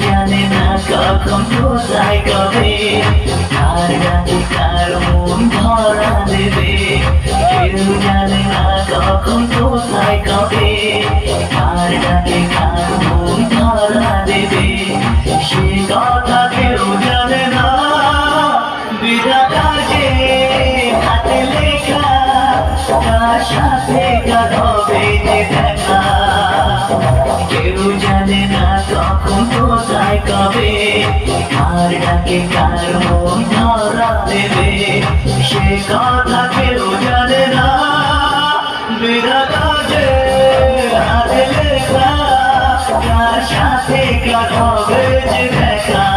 জানে না কখন কোথায় কবে কার ডাকে কার মন ধরা দেবে। কেউ জানে না কখন কোথায় কবে কার ডাকে কার মন ধরা দেবে। সে কথা কেউ জানে না, বিধাতা যে হাতে লেখা কার সাথে কার হবে যে দেখা। কেউ জানে না কখন কোথায় কবে কার ডাকে কার মন ধরা দেবে। সে কথা কেউ জানে না, বিধাতা যে হাতে লেখা কার সাথে কার হবে যে দেখা।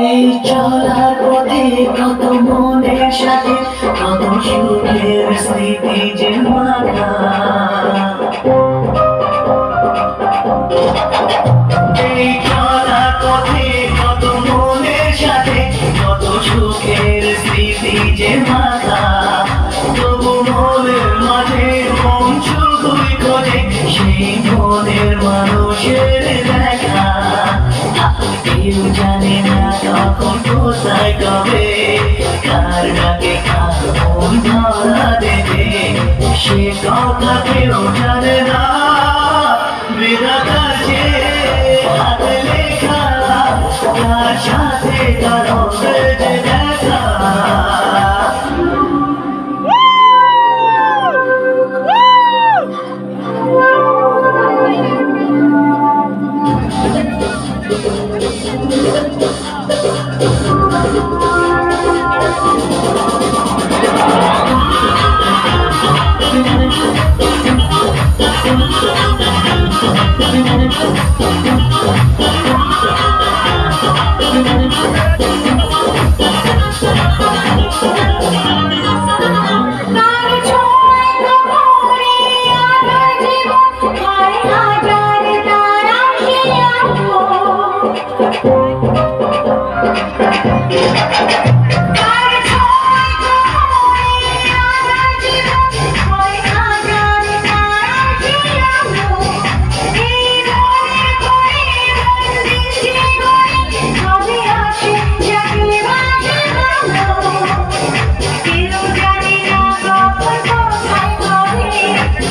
এই চলার পথে কত মনের সাথে কত সুখের স্মৃতি যে মাখা। এই চলার পথে কত মনের সাথে কত সুখের স্মৃতি যে মাখা। তবু মনের মাঝে মন শুধুই খোঁজে সেই মনের মানুষের দেখা। কেউ জানে না কখন কোথায় কবে কার ডাকে কার মন ধরা দেবে। সে কথা কেউ জানে না, বিধাতা যে হাতে লেখা কার সাথে কার হবে যে